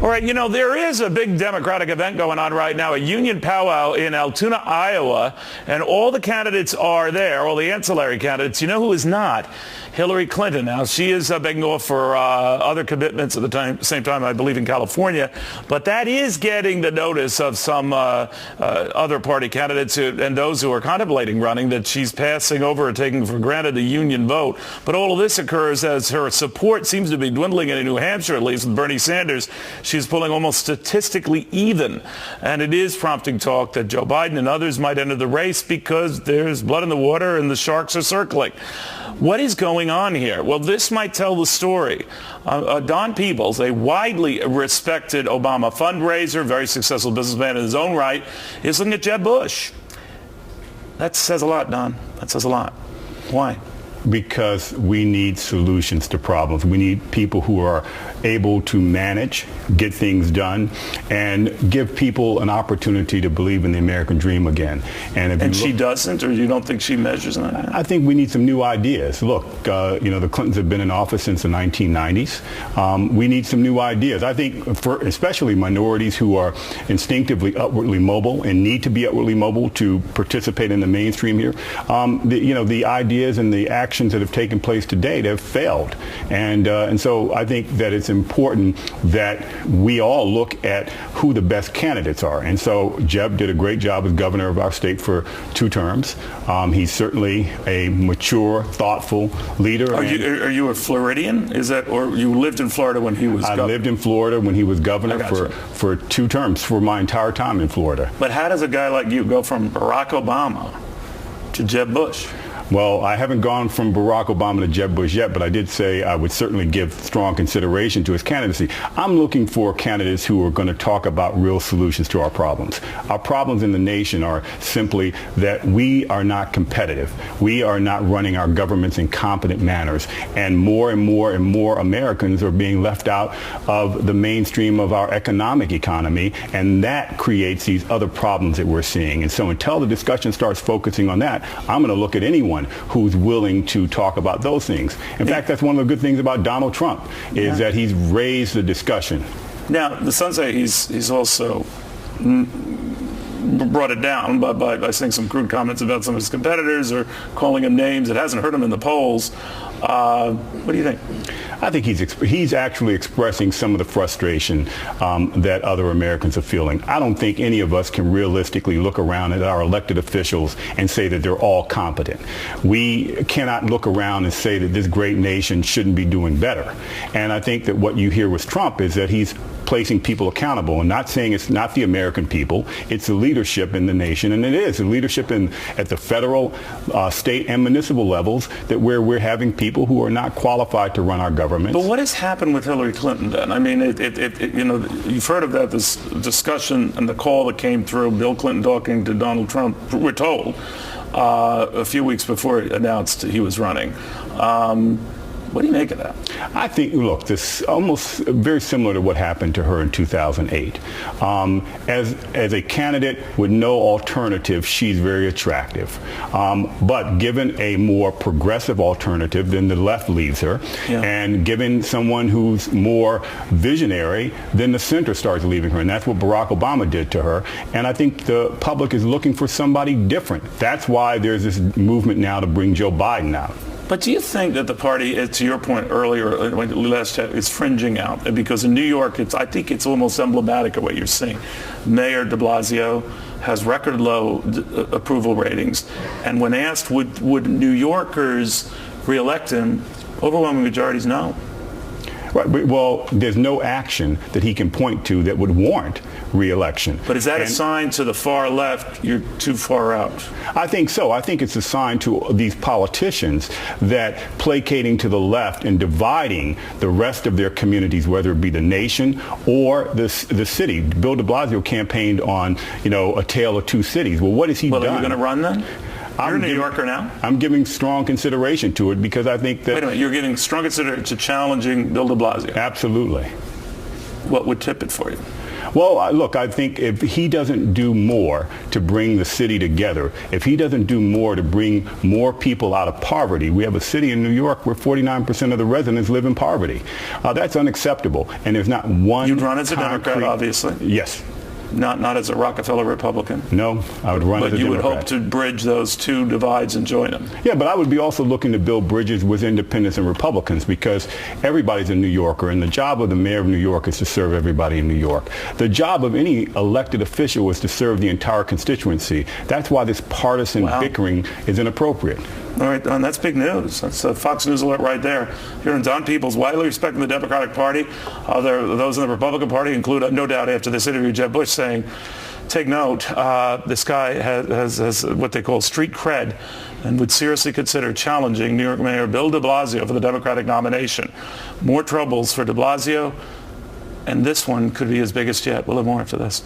All right, you know, there is a big Democratic event going on right now, a union powwow in Altoona, Iowa, and all the candidates are there, all the ancillary candidates. You know who is not? Hillary Clinton. Now, she is begging off for other commitments at the same time, I believe, in California. But that is getting the notice of some other party candidates and those who are contemplating running, that she's passing over or taking for granted the union vote. But all of this occurs as her support seems to be dwindling in New Hampshire, at least with Bernie Sanders. She's pulling almost statistically even. And it is prompting talk that Joe Biden and others might enter the race because there's blood in the water and the sharks are circling. What is going on here? Well, this might tell the story. Don Peebles, a widely respected Obama fundraiser, very successful businessman in his own right, is looking at Jeb Bush. That says a lot, Don. That says a lot. Why? Because we need solutions to problems. We need people who are able to manage, get things done, and give people an opportunity to believe in the American dream again. And she doesn't, or you don't think she measures on that? I think we need some new ideas. Look, you know, the Clintons have been in office since the 1990s. We need some new ideas. I think for especially minorities who are instinctively upwardly mobile and need to be upwardly mobile to participate in the mainstream here, the ideas and the actions that have taken place to date have failed. And so I think that it's important that we all look at who the best candidates are. And so Jeb did a great job as governor of our state for 2 terms. He's certainly a mature, thoughtful leader. Are you a Floridian? Is that, or you lived in Florida when he was governor? I lived in Florida when he was governor for 2 terms, for my entire time in Florida. But how does a guy like you go from Barack Obama to Jeb Bush? Well, I haven't gone from Barack Obama to Jeb Bush yet, but I did say I would certainly give strong consideration to his candidacy. I'm looking for candidates who are going to talk about real solutions to our problems. Our problems in the nation are simply that we are not competitive. We are not running our governments in competent manners. And more Americans are being left out of the mainstream of our economic economy. And that creates these other problems that we're seeing. And so until the discussion starts focusing on that, I'm going to look at anyone who's willing to talk about those things. In fact, that's one of the good things about Donald Trump, is that he's raised the discussion. Now, the Sun say he's also brought it down by saying some crude comments about some of his competitors or calling him names. It hasn't hurt him in the polls. What do you think? I think he's actually expressing some of the frustration that other Americans are feeling. I don't think any of us can realistically look around at our elected officials and say that they're all competent. We cannot look around and say that this great nation shouldn't be doing better. And I think that what you hear with Trump is that he's placing people accountable and not saying it's not the American people, it's the leadership in the nation. And it is the leadership at the federal, state, and municipal levels that where we're having people who are not qualified to run our government. But what has happened with Hillary Clinton then? I mean, you've heard about this discussion and the call that came through, Bill Clinton talking to Donald Trump, we're told, a few weeks before he announced he was running. What do you make of that? I think, look, this is almost very similar to what happened to her in 2008. As a candidate with no alternative, she's very attractive. But given a more progressive alternative, then the left leaves her. Yeah. And given someone who's more visionary, then the center starts leaving her. And that's what Barack Obama did to her. And I think the public is looking for somebody different. That's why there's this movement now to bring Joe Biden out. But do you think that the party, to your point earlier, last chat, is fringing out? Because in New York, I think it's almost emblematic of what you're seeing. Mayor de Blasio has record low approval ratings. And when asked, would New Yorkers reelect him, overwhelming majorities no. Right. Well, there's no action that he can point to that would warrant re-election. But is that a sign to the far left, you're too far out? I think so. I think it's a sign to these politicians that placating to the left and dividing the rest of their communities, whether it be the nation or the city. Bill de Blasio campaigned on, a tale of 2 cities. Well, what has he done? Well, are you going to run then? You're a New Yorker now? I'm giving strong consideration to it because I think that... Wait a minute, you're giving strong consideration to challenging Bill de Blasio? Absolutely. What would tip it for you? Well, look, I think if he doesn't do more to bring the city together, if he doesn't do more to bring more people out of poverty, we have a city in New York where 49% of the residents live in poverty. That's unacceptable. And there's not one You'd run as a Democrat, obviously. Yes. Not as a Rockefeller Republican. No, I would run as a Democrat. But you would hope to bridge those two divides and join them. Yeah, but I would be also looking to build bridges with independents and Republicans, because everybody's a New Yorker, and the job of the mayor of New York is to serve everybody in New York. The job of any elected official is to serve the entire constituency. That's why this partisan bickering is inappropriate. All right, Don, that's big news. That's a Fox News alert right there. Here in Don Peebles, widely respected in the Democratic Party. Those in the Republican Party include, no doubt, after this interview, Jeb Bush saying, take note, this guy has what they call street cred and would seriously consider challenging New York Mayor Bill de Blasio for the Democratic nomination. More troubles for de Blasio, and this one could be his biggest yet. We'll have more after this.